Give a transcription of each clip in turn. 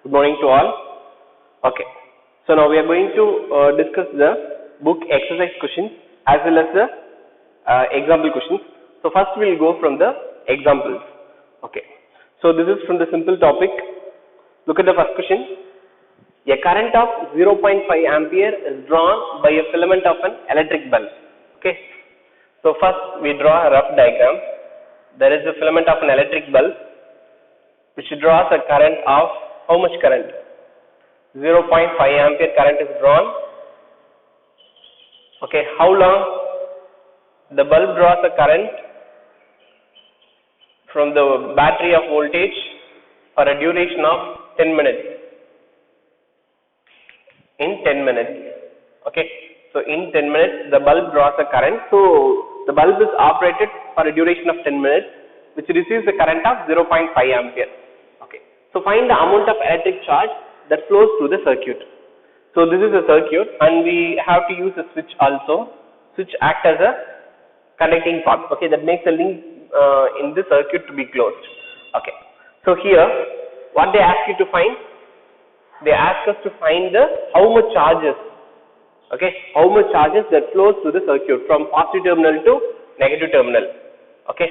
Good morning to all. Okay. So now we are going to discuss the book exercise questions as well as the example questions. So first we will go from the examples. Okay. So this is from the simple topic. Look at the first question. A current of 0.5 ampere is drawn by a filament of an electric bulb. Okay. So first we draw a rough diagram. There is a filament of an electric bulb which draws a current of how much current? 0.5 ampere current is drawn. Okay, how long? The bulb draws a current from the battery of voltage for a duration of 10 minutes. In 10 minutes. Okay, so in 10 minutes the bulb draws a current. So the bulb is operated for a duration of 10 minutes which receives the current of 0.5 ampere. Okay, so find the amount of electric charge that flows through the circuit. So this is a circuit and we have to use a switch also. Switch acts as a conducting part. Okay, that makes the link in the circuit to be closed. Okay, so here what they ask you to find? They ask us to find the how much charges. Okay, how much charges that flows through the circuit from positive terminal to negative terminal. Okay,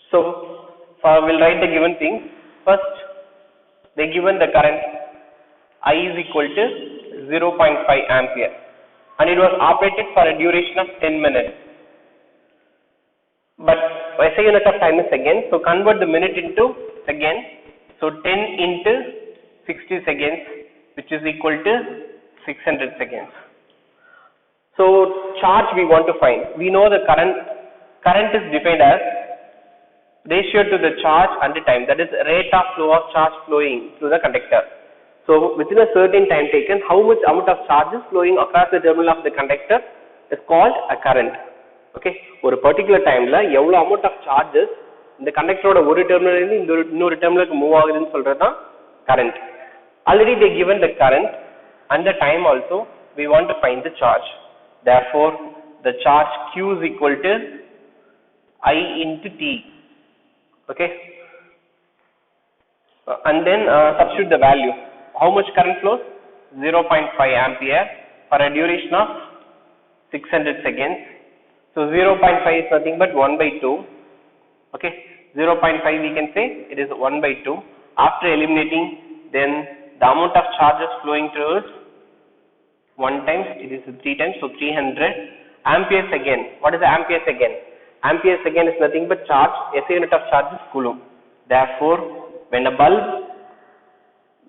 so we'll write the given things. First, they given the current I is equal to 0.5 ampere and it was operated for a duration of 10 minutes. But SI unit of time is second, so convert the minute into second. So 10 into 60 seconds, which is equal to 600 seconds. So charge we want to find. We know the current is defined as ratio to the charge and the time, that is rate of flow of charge flowing through the conductor. So within a certain time taken, how much amount of charge is flowing across the terminal of the conductor is called a current. Okay, ஒரு particular timeல எவ்வளவு amount of charges இந்த கண்டக்டரோட ஒரு டெர்மினல்ல இருந்து இன்னொரு டெர்மினலுக்கு move ஆகுதுன்னு சொல்றது தான் current. Already they given the current and the time also. We want to find the charge. Therefore, the charge Q is equal to I into T. Okay, and then substitute the value. How much current flows? 0.5 ampere for a duration of 600 seconds. So 0.5 is nothing but 1 by 2. Okay, 0.5 we can say it is 1 by 2. After eliminating, then the amount of charges flowing through is 1 times, it is 3 times, so 300 ampere second. What is the ampere second? Ampere second is nothing but charge. SI unit of charge is coulomb. Therefore, when a bulb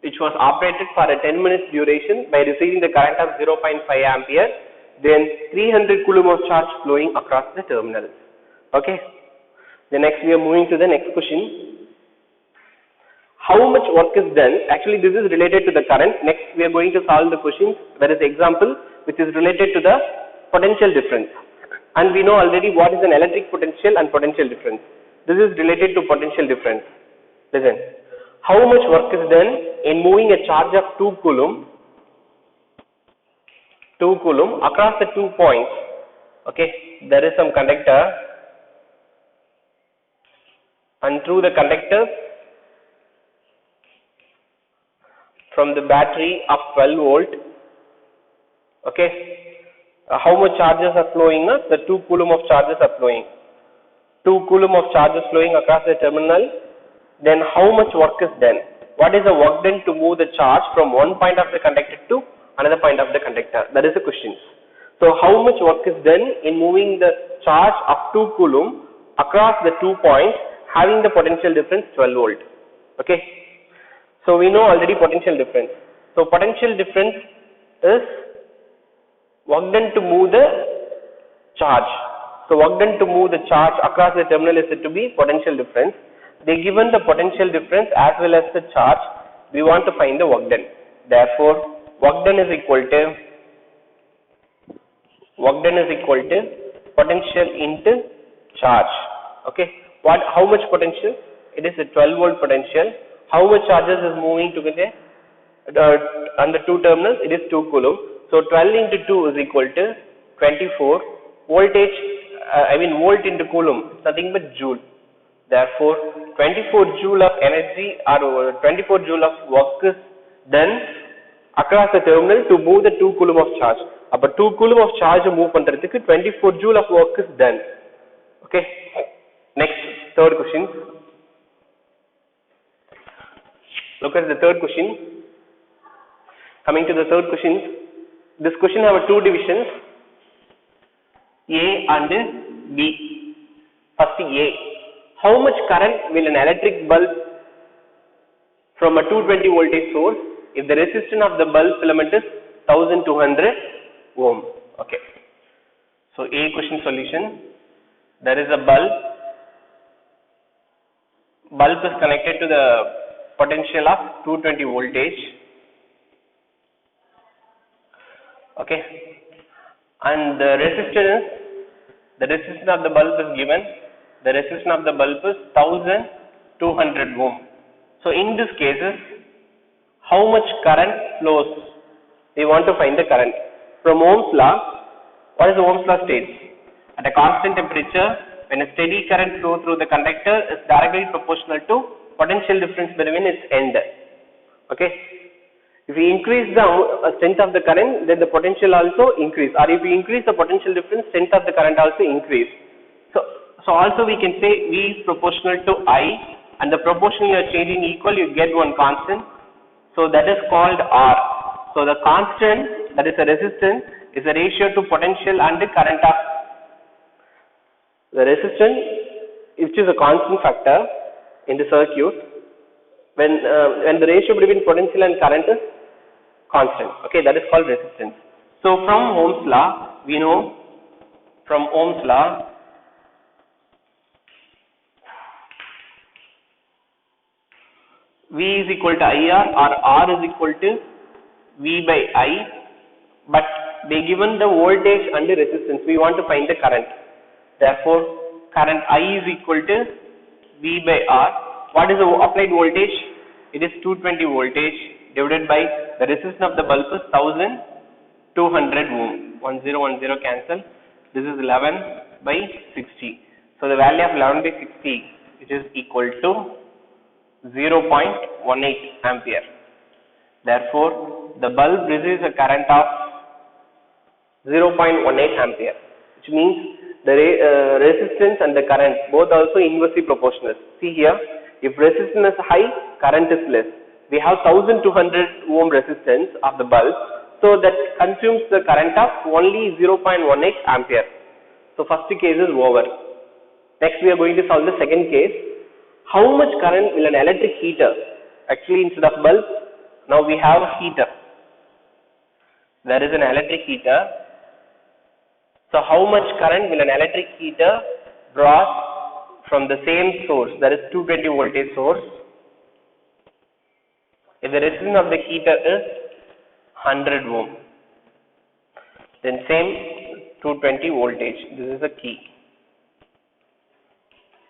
which was operated for a 10 minutes duration by receiving the current of 0.5 ampere, then 300 coulomb of charge flowing across the terminal. Okay. The next we are moving to the next question. How much work is done? Actually, this is related to the current. Next, we are going to solve the questions. There is example which is related to the potential difference. And we know already what is an electric potential and potential difference. This is related to potential difference. Listen. How much work is done in moving a charge of 2 coulomb across the 2 points? Okay, there is some conductor and through the conductor from the battery of 12 volt. Okay, how much charges are flowing? The 2 coulomb of charges are flowing. 2 coulomb of charges flowing across the terminal. Then how much work is done? What is the work done to move the charge from one point of the conductor to another point of the conductor? That is the question. So how much work is done in moving the charge of 2 coulomb across the 2 points having the potential difference 12 volt? Okay. So we know already potential difference. So potential difference is work done to move the charge. So work done to move the charge across the terminal is said to be potential difference. They given the potential difference as well as the charge. We want to find the work done. Therefore, work done is equal to potential into charge. Okay. How much potential? It is a 12 volt potential. How much charges is moving together on the 2 terminals? It is 2 coulomb. So 12 into 2 is equal to 24. Voltage, volt into coulomb, nothing but joule. Therefore, 24 joule of energy or 24 joule of work is done across the terminal to move the 2 coulomb of charge. Appo 2 coulomb of charge move பண்றதுக்கு 24 joule of work is done. Okay. Next, third question. Look at the third question. Coming to the third question, this question have two divisions, A and B. First A. How much current will an electric bulb from a 220 voltage source if the resistance of the bulb filament is 1200 ohm? Okay. So A question solution. There is a bulb. Bulb is connected to the potential of 220 voltage. Okay. And the resistance of the bulb is given. The resistance of the bulb is 1200 ohm. So in this cases, how much current flows? We want to find the current. From Ohm's law, what is the Ohm's law states? At a constant temperature, when a steady current flow through the conductor is directly proportional to potential difference between its end. Okay. If we increase the strength of the current, then the potential also increase. Or if we increase the potential difference, strength of the current also increase. So also we can say V is proportional to I, and the proportion you are changing equal, you get one constant. So that is called R. So the constant, that is a resistance, is a ratio to potential and the current of the resistance, which is a constant factor in the circuit. When the ratio between potential and current is constant, okay, that is called resistance. So from Ohm's law, we know from Ohm's law, V is equal to IR or R is equal to V by I, but they given the voltage and the resistance. We want to find the current. Therefore, current I is equal to V by R. What is the applied voltage? It is 220 voltage divided by the resistance of the bulb is 1200 ohm. 1010 cancel. This is 11 by 60. So the value of 11 by 60, it is equal to 0.18 ampere. Therefore, the bulb receives a current of 0.18 ampere, which means the resistance and the current both also inversely proportional. See here, if resistance is high, current is less. We have 1200 ohm resistance of the bulb, so that consumes the current of only 0.18 ampere. So first case is over. Next we are going to solve the second case. How much current will an electric heater? Actually, instead of bulb, now we have a heater. There is an electric heater. So how much current will an electric heater draw from the same source, that is 220 voltage source? If the resistance of the heater is 100 ohm, then same 220 voltage. This is the key.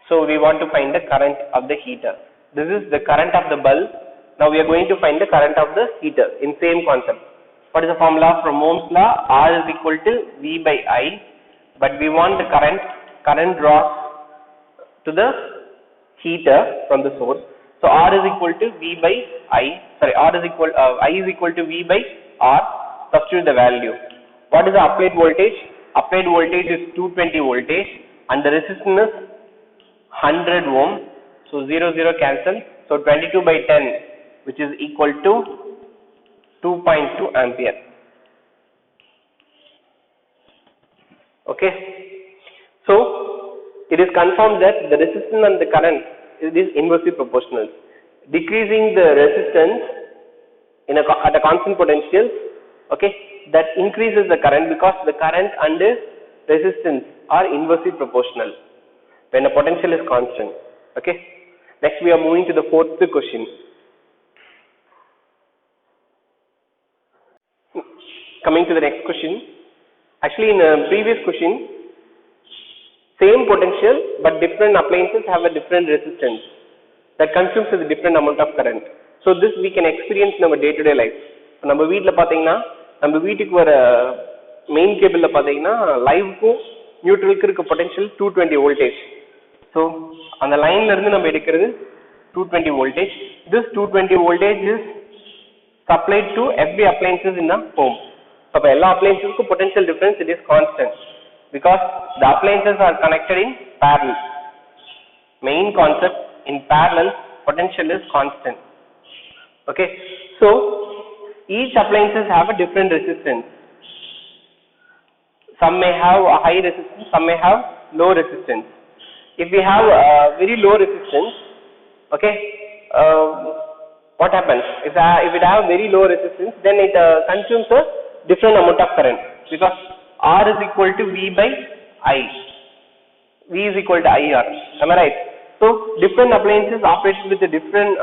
So we want to find the current of the heater. This is the current of the bulb. Now we are going to find the current of the heater in same concept. What is the formula? From Ohm's law, R is equal to V by I, but we want the current draw to the heater from the source. So R is equal to V by I. I is equal to V by R. Substitute the value. What is the applied voltage? Applied voltage is 220 voltage, and the resistance is 100 ohm. So 0 cancel. So 22 by 10, which is equal to 2.2 ampere. Okay. So it is confirmed that the resistance and the current is inversely proportional. Decreasing the resistance at a constant potential, okay, that increases the current because the current and the resistance are inversely proportional when the potential is constant. Okay. Next we are moving to the fourth question. Coming to the next question. Actually, in a previous question, same potential but different appliances have a different resistance that consumes a different amount of current. So this we can experience in our day-to-day life. நம்ம வீட்டில் பார்த்தீங்கன்னா நம்ம வீட்டுக்கு வர main கேபிளில் பார்த்தீங்கன்னா லைவுக்கும் நியூட்ரலுக்கு இருக்க potential 220 voltage. So on the line la irundhu நம்ம எடுக்கிறது 220 voltage. This 220 voltage is supplied to every appliances in a home. So for all appliances ku potential difference it is constant because the appliances are connected in parallel. Main concept, in parallel potential is constant. Okay, so each appliances have a different resistance. Some may have a high resistance, some may have low resistance. If we have very low resistance, okay, what happens? If it have very low resistance, then it consumes a different amount of current because R is equal to V by I. V is equal to IR. Am I right? So different appliances operate with a different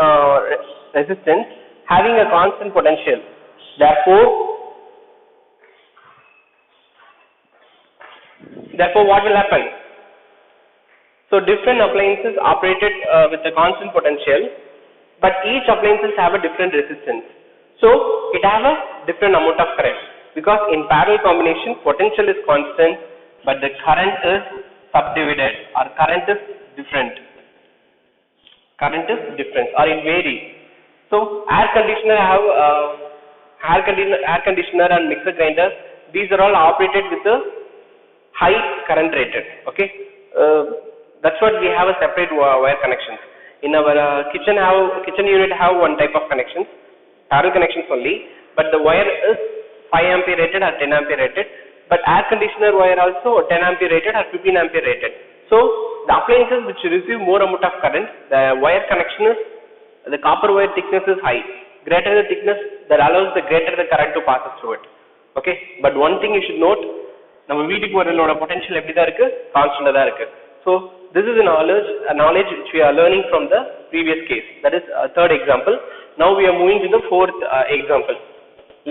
resistance having a constant potential. Therefore what will happen? So different appliances operated with a constant potential, but each appliances have a different resistance. So it has a different amount of current because in parallel combination potential is constant, but the current is subdivided or current is different. Current is different or it varies. So air conditioner and mixer grinders, these are all operated with a high current rated. Okay, that's what we have a separate wire connections. In our kitchen unit have one type of connections, parallel connections only, but the wire is 5 ampere rated or 10 ampere rated, but air conditioner wire also 10 ampere rated or 15 ampere rated. So the appliances which receive more amount of current, the wire connection is, the copper wire thickness is high. Greater the thickness, that allows the greater the current to pass through it. Okay, but one thing you should note, நம்ம வீட்டுக்கு வரலோட potential எப்படி தான் இருக்கு, கான்ஸ்டன்ட்டா தான் இருக்கு. So this is a knowledge which we are learning from the previous case, that is third example. Now we are moving to the fourth example.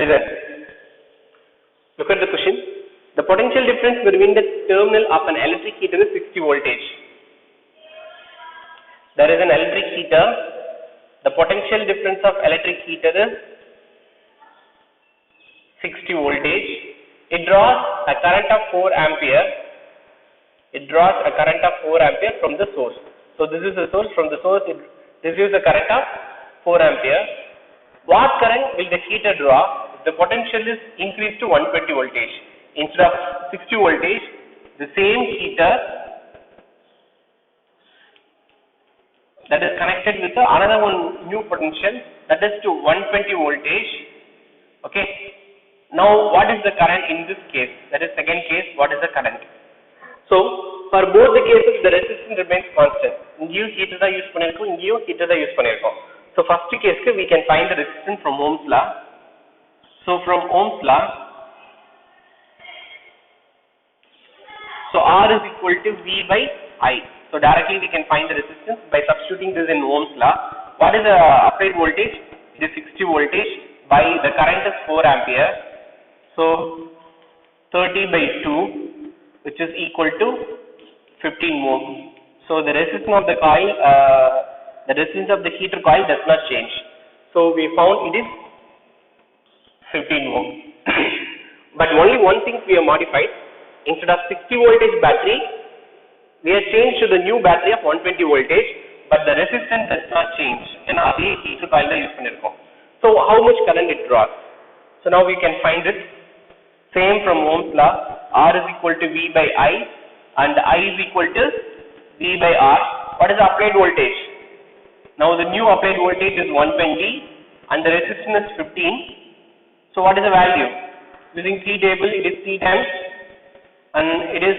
Listen, look at the question. The potential difference between the terminal of an electric heater is 60 voltage. There is an electric heater. The potential difference of electric heater is 60 voltage. It draws a current of 4 ampere. It draws a current of 4 ampere from the source. So this is the source. From the source it receives a current of 4 ampere. What current will the heater draw if the potential is increased to 120 voltage? Instead of 60 voltage, the same heater that is connected with another one new potential, that is to 120 voltage. Okay. Now what is the current in this case? That is second case. What is the current? So for both the cases the resistance remains constant. இங்கேயும் heater தான் use பண்ணிருக்கோம், இங்கேயும் heater தான் use பண்ணிருக்கோம். So first case we can find the resistance from Ohm's law. So from Ohm's law, so R is equal to V by I. So directly we can find the resistance by substituting this in Ohm's law. What is the applied voltage? It is 60 voltage by the current is 4 ampere. So 30 by 2, which is equal to 15 ohm. So the resistance of the coil, the resistance of the heater coil does not change. So we found it is 15 ohm. But only one thing we have modified. Instead of 60 voltage battery, we have changed to the new battery of 120 voltage, but the resistance does not change. And அதே heater coil தான் use பண்ணிருக்கோம். So how much current it draws? So now we can find it. Same from Ohm's law. R is equal to V by I and I is equal to V by R. What is the applied voltage? Now the new applied voltage is 120 and the resistance is 15. So what is the value? Using C table, it is 3 times and it is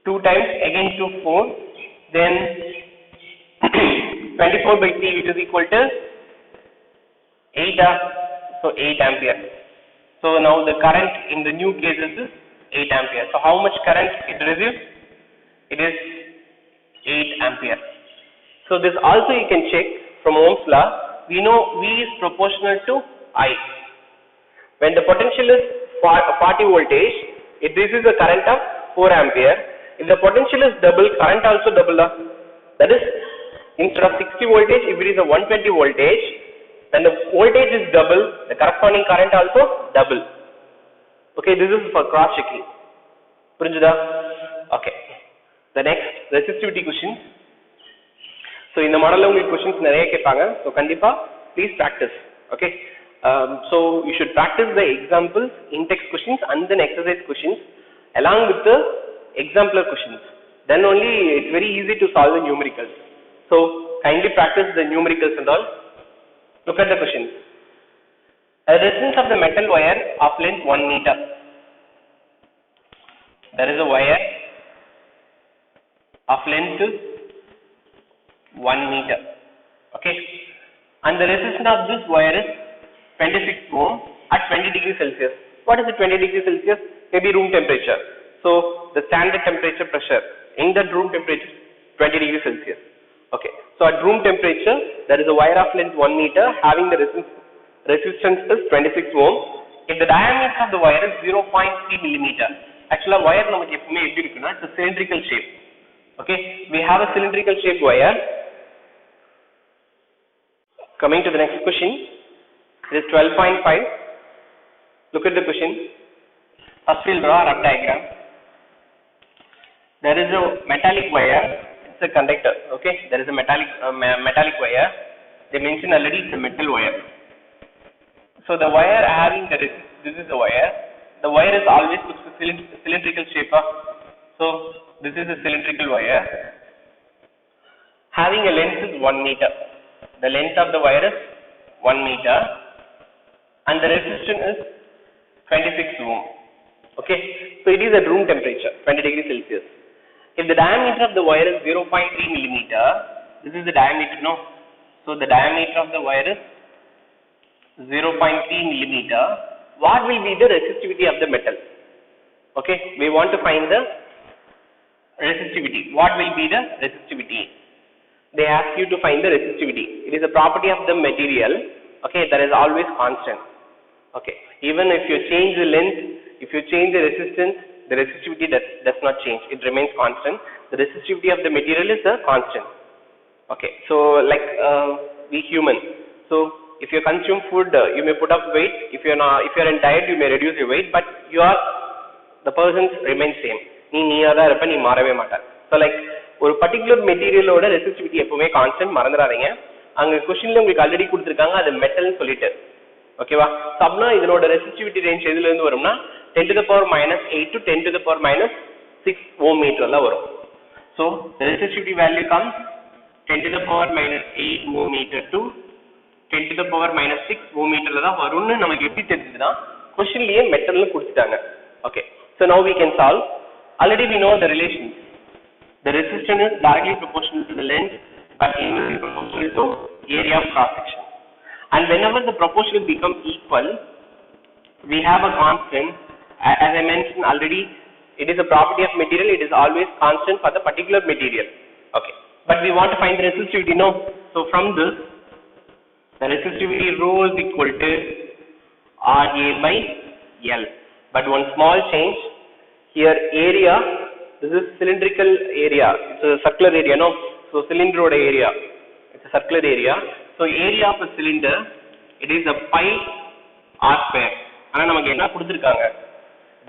2 times again to 4. Then 24 by 3, which is equal to 8. So 8 ampere. So now the current in the new cases is 8 ampere. So how much current it receives? It is 8 ampere. So this also you can check from Ohm's law. We know V is proportional to I. When the potential is 40 voltage, it receives a current of 4 ampere. If the potential is double, current also double. That is, instead of 60 voltage, if it is a 120 voltage, then the voltage is double, the corresponding current also double. Okay, this is for cross checking. Okay. The next resistivity questions. So in the model உங்களுக்கு questions நிறைய கேட்பாங்க. So கண்டிப்பா please practice. Okay. So you should practice the examples, in-text questions and then exercise questions along with the exemplar questions. Then only it's very easy to solve the numericals. So kindly practice the numericals and all. Look at the questions. A resistance of the metal wire of length 1 meter. There is a wire of length 1 meter. Okay. And the resistance of this wire is 26 ohm at 20 degrees Celsius. What is the 20 degrees Celsius? Maybe room temperature. So the standard temperature pressure in that room temperature 20 degrees Celsius. Okay. So at room temperature there is a wire of length 1 meter having the resistance is 26 ohm. If the diameter of the wire is 0.3 millimeter. Actually wire நமக்கு எப்பவுமே எப்படி இருக்குன்னா it's a cylindrical shape. Okay. We have a cylindrical shape wire. Coming to the next question. It is 12.5. Look at the question. First we'll draw a rough diagram. There is a metallic wire. It's a conductor. Okay. There is a metallic wire. They mentioned already it's a metal wire. So the wire having the this is the wire. The wire is always cylindrical shape. So this is a cylindrical wire. Having a length is 1 meter. The length of the wire is 1 meter. And the resistance is 26 ohm. Okay. So it is at room temperature 20 degrees Celsius. If the diameter of the wire is 0.3 millimeter, this is the diameter, no? So the diameter of the wire is 0.3 millimeter. What will be the resistivity of the metal? Okay. We want to find the resistivity. What will be the resistivity? They ask you to find the resistivity. It is a property of the material. Okay. That is always constant. Okay. Even if you change the length, if you change the resistance, the resistivity does not change. It remains constant. The resistivity of the material is a constant. Okay. So like we human. So if you consume food, you may put up weight. If you are in diet, you may reduce your weight. But the person remains same. நீயாதான் இருப்ப, நீ மாறவே மாட்ட. So like ஒரு particular materialோட resistivity எப்பவுமே constant, மறந்துடாதீங்க. அங்க क्वेश्चनல உங்களுக்கு already கொடுத்திருக்காங்க அது மெட்டல்னு சொல்லிட்டு. ஓகேவா? சப்னா இதனோட ரெசிஸ்டிவிட்டி ரேஞ்ச் எதுல இருந்து வரும்னா 10 to the power minus 8 to 10 to the power minus 6 ohm meterல வரும். So the resistivity value comes 10 to the power minus 8 ohm meter to 10 to the power minus 6 ohm meterல தான் வரும்னு நமக்கு எப்படி தெரிஞ்சதுன்னா क्वेश्चनலயே மெட்டல்னு கொடுத்துட்டாங்க. Okay. So now we can solve. Already we know the relations. The resistance is directly proportional to the length but inversely proportional to area of cross section. And whenever the proportional becomes equal, we have a constant. As I mentioned already, it is a property of material. It is always constant for the particular material. Okay. But we want to find the resistivity, no? So from this, the resistivity rho is equal to RA by L. But one small change here, area. This is cylindrical area. It's a circular area, no? So cylinder area. It's a circular area. So area of a cylinder, it is a pi r square. ஆனா நமக்கு என்ன கொடுத்திருக்காங்க?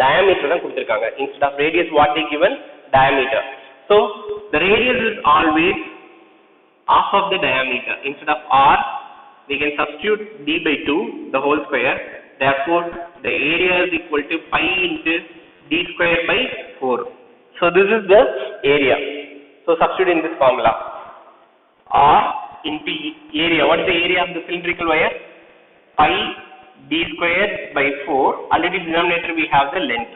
Diameter தான் கொடுத்திருக்காங்க. Instead of radius, what they given? Diameter. So the radius is always half of the diameter. Instead of r, we can substitute d by 2, the whole square. Therefore, the area is equal to pi into d square by 4. So this is the area. So substitute in this formula. R into area. What is the area of the cylindrical wire? Pi d square by 4. Already denominator we have the length.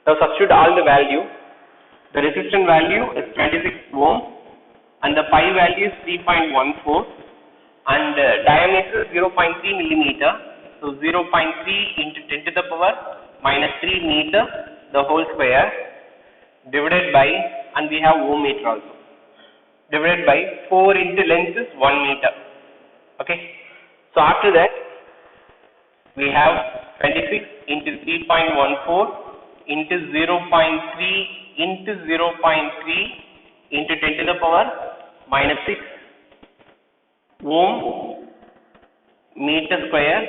Now substitute all the value. The resistance value is 26 ohm and the pi value is 3.14 and diameter is 0.3 millimeter. So 0.3 into 10 to the power minus 3 meter the whole square divided by, and we have ohm meter also, divided by 4 into length is 1 meter. Okay. So after that we have 26 into 3.14 into 0.3 into 0.3 into 10 to the power minus 6 ohm meter square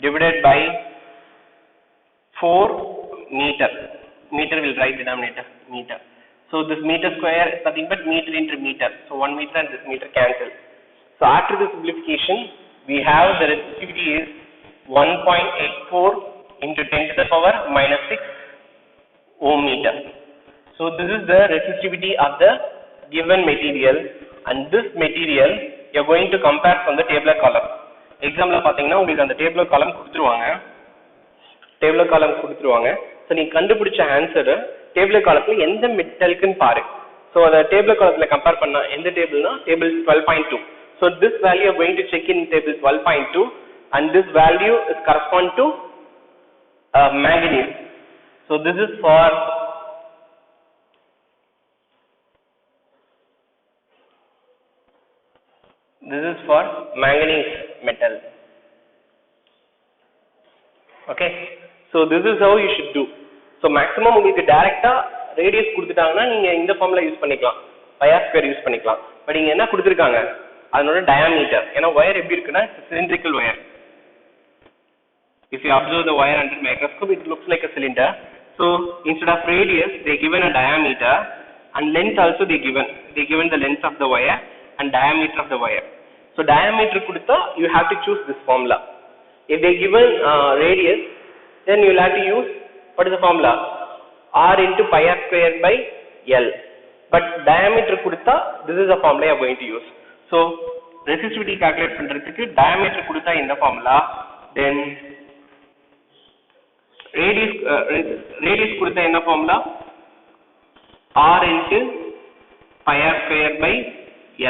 divided by 4 meter. Meter will write denominator meter. So this meter square is nothing but meter into meter. So 1 meter and this meter cancel. So after the simplification, we have the resistivity is 1.84 into 10 to the power minus 6 ohm meter. So this is the resistivity of the given material, and this material you are going to compare from the tabular column. Example பாத்தீங்கன்னா உங்களுக்கு அந்த tabular column கொடுத்துருவாங்க. Tabular column கொடுத்துருவாங்க. So நீ கண்டுபிடிச்ச answer tabular column எந்த மெட்டலுக்குன்னு பாரு. So அந்த tabular column கம்பேர் பண்ணா எந்த டேபிள்னா table 12.2. So this value you are going to check in table 12.2, and this value is correspond to manganese. So this is for manganese metal. Okay, so this is how you should do. So maximum உங்களுக்கு டைரக்ட்டா radius கொடுத்துட்டாங்கன்னா நீங்க இந்த formula use பண்ணிக்கலாம், pi r square use பண்ணிக்கலாம். But இங்க என்ன கொடுத்திருக்காங்க, அதனோட diameter. ஏனா wire எப்படி இருக்குன்னா cylindrical wire. If you observe the wire under microscope, it looks like a cylinder. So instead of radius, they given a diameter, and length also they given the length of the wire and diameter of the wire. So diameter kudutha you have to choose this formula. If they given radius, then you will have to use, what is the formula, r into pi r square by l. But diameter kudutha, this is the formula you are going to use. So resistivity calculate பண்றதுக்கு diameter கொடுத்தா இந்த formula, then radius கொடுத்தா என்ன formula, r into pi r square by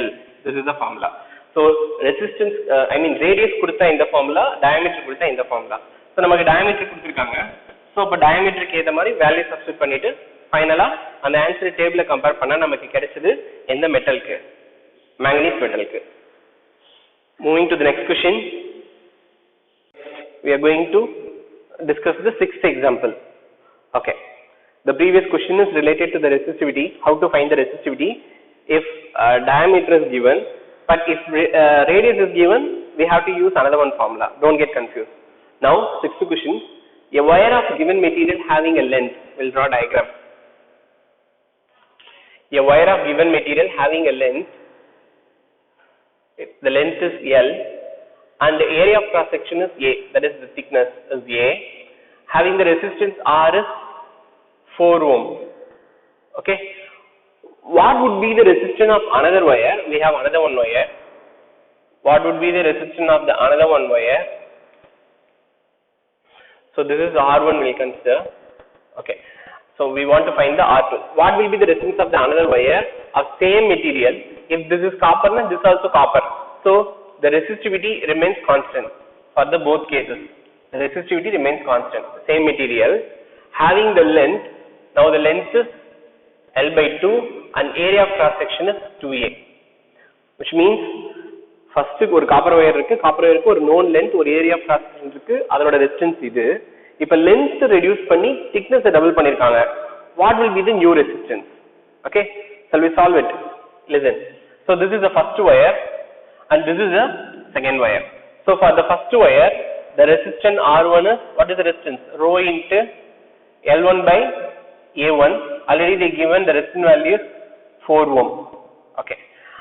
l. This is the formula. So resistance radius கொடுத்தா இந்த formula, diameter கொடுத்தா இந்த formula. So நமக்கு diameter கொடுத்திருக்காங்க. So அப்ப diameter க்கு ஏத்த மாதிரி வேல்யூ சப்ஸ்டிட்யூட் பண்ணிட்டு ஃபைனலா அந்த ஆன்சர் டேபிள்ல கம்பேர் பண்ணா நமக்கு கிடைச்சது எந்த மெட்டலுக்கு, manganese metal. Moving to the next question, we are going to discuss the sixth example. Okay, the previous question is related to the resistivity, how to find the resistivity if diameter is given, but if radius is given, we have to use another one formula. Don't get confused. Now sixth question, a wire of given material having a length, we'll draw a diagram. A wire of given material having a length, the length is L and the area of cross section is A, that is the thickness is A, having the resistance R is 4 ohm. Okay, what would be the resistance of another wire? We have another one wire. What would be the resistance of the another one wire? So this is R1 we'll consider. Okay, so we want to find the R2. What will be the resistance of the another wire of same material? If this is copper, then this is also copper. So the resistivity remains constant for the both cases. The resistivity remains constant. Same material having the length. Now the length is L by 2 and area of cross section is 2A, which means first ஒரு copper wire இருக்கு, copper wire க்கு ஒரு known length, ஒரு area of cross section இருக்கு, அதோட resistance இது. இப்ப length reduce பண்ணி thickness double பண்ணிருக்காங்க. What will be the new resistance? Okay, shall we solve it? Listen. So this is the first wire and this is the second wire. So for the first wire, the resistance R1 is, what is the resistance? Rho into L1 by A1. Already they given the resistance value is 4 ohm. Okay.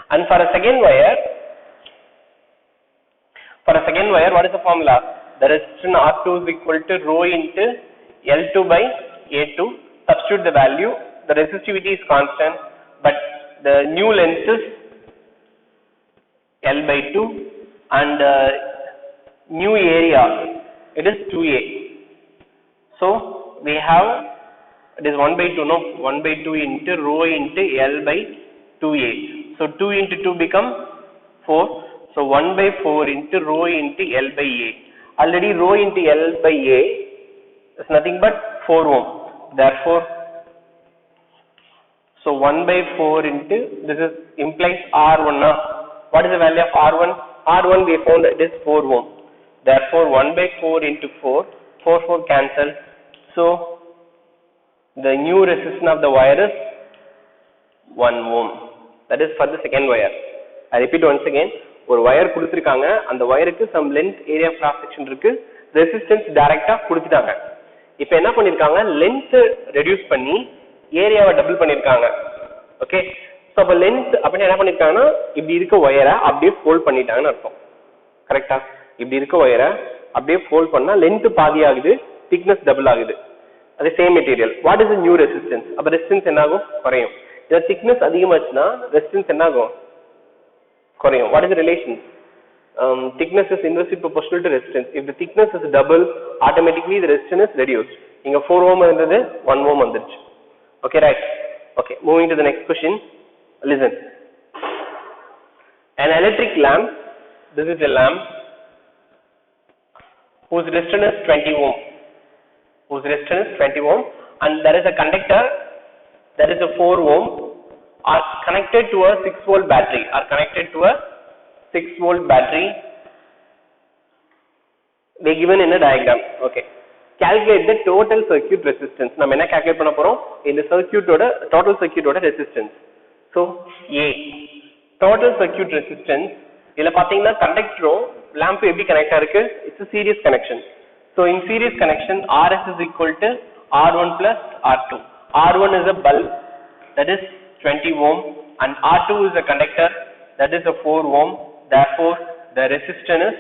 And for a second wire, what is the formula? The resistance R2 is equal to rho into L2 by A2. Substitute the value. The resistivity is constant, but the new length is L by 2 and new area, it is 2A. So we have, it is 1 by 2, no, 1 by 2 into rho into L by 2A. So 2 into 2 become 4. So 1 by 4 into rho into L by A. Already rho into L by A is nothing but 4 ohm. Therefore, so 1 by 4 into, this is implies R1. What is the value of R1? R1 we found it is 4 ohm. Therefore 1 by 4 into 4, 4 cancel. So the new resistance of the wire is 1 ohm. That is for the second wire. I repeat once again. ஒரு wire கொடுத்திருக்காங்க, அந்த wireக்கு some length, area of cross section இருக்கு, resistance டைரக்டா கொடுத்துட்டாங்க. இப்போ என்ன பண்ணிருக்காங்க, length reduce பண்ணி ஏரியாவை டபுள் பண்ணிருக்காங்க. ஓகே. ஸோ அப்போ லென்த் அப்படின்னு என்ன பண்ணிருக்காங்கன்னா இப்படி இருக்க ஒயரை அப்படியே ஃபோல்ட் பண்ணிட்டாங்கன்னு அர்த்தம். கரெக்டா? இப்படி இருக்க ஒயரை அப்படியே ஃபோல்ட் பண்ணா லென்த் பாதி ஆகுது, திக்னஸ் டபுள் ஆகுது. அது same material. What is new resistance? அப்போ ரெசிஸ்டன்ஸ் என்ன ஆகும்? குறையும். இதை திக்னஸ் அதிகமாச்சுன்னா ரெசிஸ்டன்ஸ் என்ன ஆகும்? குறையும். What is relation? Thickness is inversely proportional to resistance. If the thickness is double, automatically the resistance is reduced. Inga 4 ohm irundhathu 1 ohm vandiruchu. Okay, right? Okay, moving to the next question. Listen. An electric lamp, this is a lamp whose resistance is 20 ohm. Whose resistance is 20 ohm, and there is a conductor that is a 4 ohm are connected to a 6 volt battery. Are connected to a 6 volt battery. They given in a diagram. Okay. Calculate the total circuit resistance. Nam enna calculate panna porom? In the circuit oda total circuit oda resistance. So A total circuit resistance idla pathina conductor lamp eppadi connect irukku? It's a series connection. So in series connection Rs is equal to R1 plus R2. R1 is a bulb, that is 20 ohm, and R2 is a conductor, that is a 4 ohm. Therefore the resistance is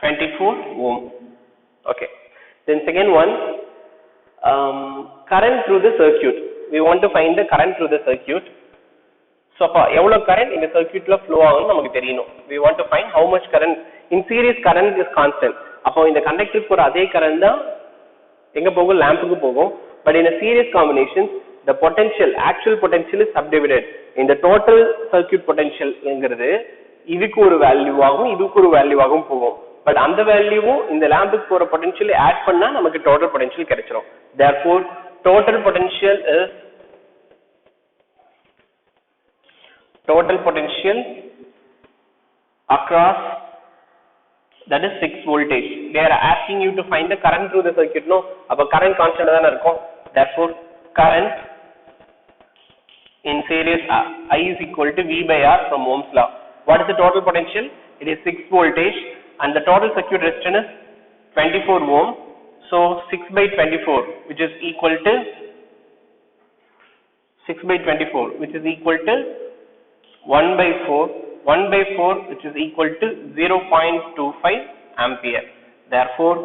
24 ohm. Okay. Then second one, current through the circuit. We want to find the current through the circuit. So evlo current in the circuit la flow agum namakku theriyணும். We want to find how much current. In series current is constant. Appo இந்த conductor போற அதே current தான் எங்க போகும்? lamp க்கு போகும். But in a series combination the potential, actual potential is subdivided. In the total circuit potential என்கிறது இதுக்கு ஒரு வேல்யூ ஆகும், இதுக்கு ஒரு வேல்யூ ஆகும் போகும். பட் அந்த வேல்யூவும் இந்த லாம்புக்கு போற பொட்டன்ஷியல் ஆட் பண்ணா நமக்கு டோட்டல் பொட்டன்ஷியல் கிடைச்சிரும். Therefore total potential across, that is 6 voltage. They are asking you to find the current through the circuit. No, அப்ப current constant தான இருக்கும். Therefore current in series I is equal to V by R from Ohm's law. What is the total potential? It is 6 voltage and the total circuit resistance is 24 ohm. So 6 by 24 which is equal to 6 by 24 which is equal to 1 by 4. 1 by 4 which is equal to 0.25 ampere. Therefore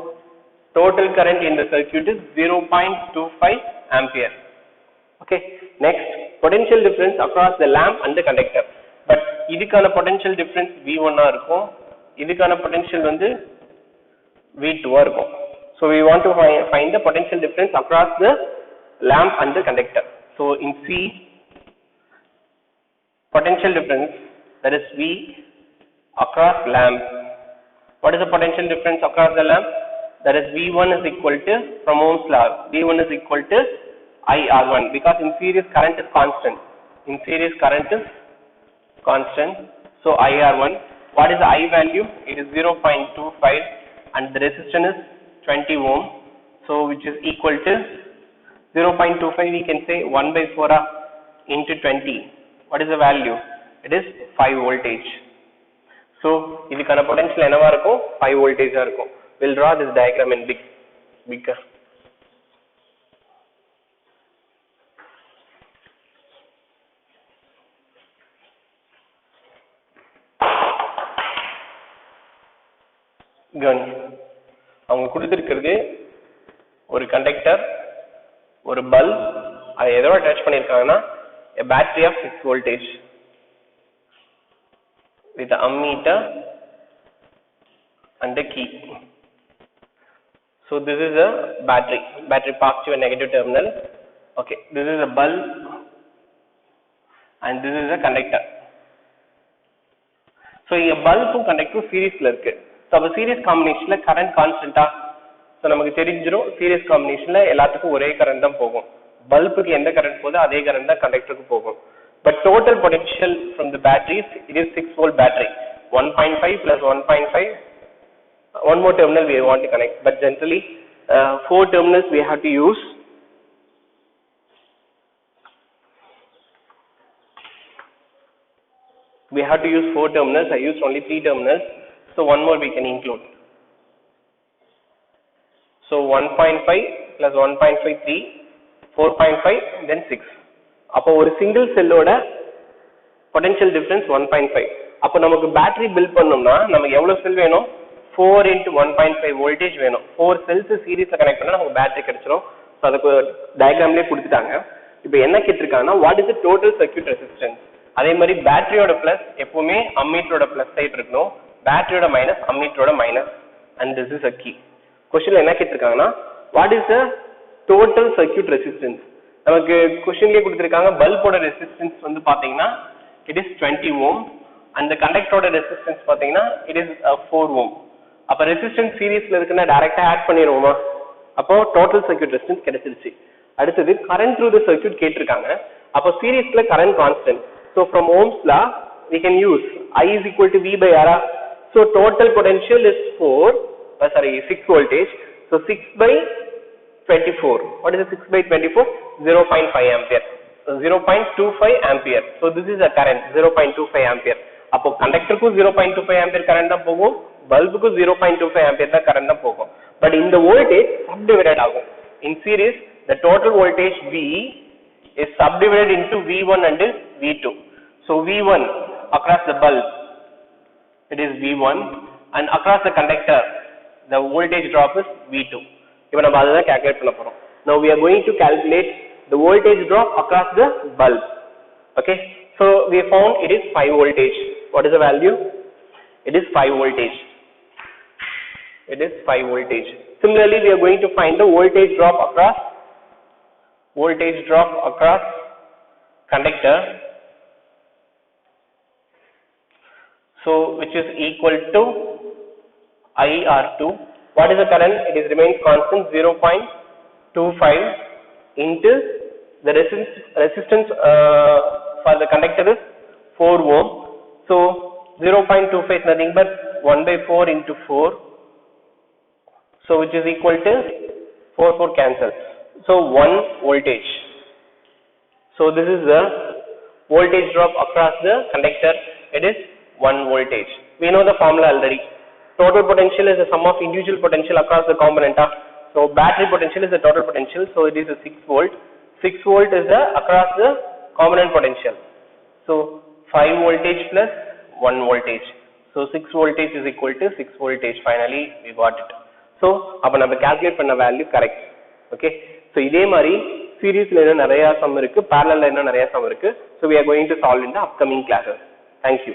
total current in the circuit is 0.25 ampere. Okay. Next, potential difference across the lamp and the conductor. But இதுக்கான potential difference V1 ஆ இருக்கும், இதுக்கான potential வந்து V2 ஆ இருக்கும். So we want to find the potential difference across the lamp and the conductor. So in C, potential difference, that is V across lamp. What is the potential difference across the lamp? That is V1 is equal to, from Ohm's law, V1 is equal to IR1, because in series current is constant. In series current is constant. So IR1, what is the I value? It is 0.25 and the resistance is 20 ohm. So which is equal to 0.25, we can say 1 by 4 into 20. What is the value? It is 5 voltage. So இதுக்கான potential என்னவா இருக்கும்? 5 voltage ஆ இருக்கும். We'll draw this diagram in bigger. கவனி, அவங்க கொடுத்திருக்கிறது ஒரு conductor, ஒரு bulb, அதை எதோட அட்டாச் பண்ணியிருக்காங்கன்னா a battery of 6 voltage with an ammeter and a key. So this is a battery positive and negative terminal. Okay, this is a bulb and this is a conductor. So இங்க பல்பும் கண்டக்டரும் சீரிஸ்ல இருக்கு. So அப்ப series காம்பினேஷன்ல current கான்ஸ்டன்டா? So நமக்கு தெரிஞ்சிரும் series காம்பினேஷன்ல எல்லாத்துக்கும் ஒரே current தான் போகும். பல்புக்கு எந்த கரண்ட் போகுதோ அதே கரண்ட் தான் கண்டக்டருக்கு போகும். But total potential from the batteries, it is 6 volt battery. 1.5 plus 1.5. One more terminal we want to connect, but generally 4 terminals we have to use. We have to use 4 terminals. I used only 3 terminals, so one more we can include. So 1.5 plus 1.5 3, 4.5, then 6. அப்போ ஒரு single செல்லோட potential difference 1.5. அப்போ நமக்கு battery build பண்ணோம்னா நமக்கு எவ்வளவு செல் வேணும்? 4 into 1.5 voltage வேணும். 4 cells சீரிஸ்ல connect பண்ணா நமக்கு பேட்டரி கிடைச்சிரும். ஸோ அதுக்கு டயக்ராம்லேயே கொடுத்துட்டாங்க. இப்போ என்ன கேட்டிருக்காங்கன்னா what is the total circuit resistance. அதே மாதிரி பேட்டரியோட பிளஸ் எப்பவுமே அம்மீட்டரோட பிளஸ் சைடு இருக்கணும், பேட்டரியோட மைனஸ் அம்மீட்டரோட minus. And this is a key. கொஸ்டின்ல என்ன கேட்டிருக்காங்கன்னா what is the total circuit resistance. நமக்கு கொஸ்டின்லேயே கொடுத்துருக்காங்க பல்போட ரெசிஸ்டன்ஸ் வந்து பாத்தீங்கன்னா இட் இஸ் 20 ohm அந்த கண்டக்டரோட ரெசிஸ்டன்ஸ் பாத்தீங்கன்னா இட் இஸ் 4 ohm. அப்ப ரெசிஸ்டன்ஸ் சீரிஸ்ல இருக்குன்னா டைரக்டா ஆட் பண்ணிடுவோமா? அப்போ டோட்டல் சர்க்யூட் ரெசிஸ்டன்ஸ் கிடைச்சிருச்சு. அடுத்தது கரண்ட் த்ரூ தி சர்க்யூட் கேட்டிருக்காங்க. அப்போ சீரிஸ்ல current constant. So from Ohm's law we can use I is equal to V by R. So total potential is 6 voltage. So 6 by 24. What is the 6 by 24? 0.5 ampere. So 0.25 ampere. So this is a current 0.25 ampere. அப்போ கண்டக்டருக்கு 0.25 ampere current தான் போகும், பல்புக்கு 0.25 ampere தான் current தான் போகும். But இந்த voltage subdivided ஆகும். In series the total voltage V is subdivided into V1 and V2. So V1 across the bulb it is V1 and across the conductor the voltage drop is V2. இப்போ நம்ம அதை தான் calculate பண்ண போறோம். Now we are going to calculate the voltage drop across the bulb. Okay, so we found it is 5 voltage. What is the value? It is 5 voltage. It is 5 voltage. Similarly we are going to find the voltage drop across conductor, so which is equal to IR2. What is the current? It is remains constant 0.25 into the resistance for the conductor is 4 ohm. So 0.25 is nothing but 1 by 4 into 4. So which is equal to 4 cancels. So 1 voltage. So this is the voltage drop across the conductor. It is 1 voltage. We know the formula already. Total potential is the sum of individual potential across the component. So battery potential is the total potential. So it is a 6 volt. 6 volt is the across the component potential. So 5 voltage plus 1 voltage. So 6 voltage is equal to 6 voltage. Finally we got it. So அப்ப நம்ம calculate பண்ண value correct. Okay. So இதே மாதிரி சீரிஸ்ல என்ன நிறைய some இருக்கு, parallel என்ன நிறைய சம் இருக்கு. So we are going to solve in the upcoming classes. Thank you.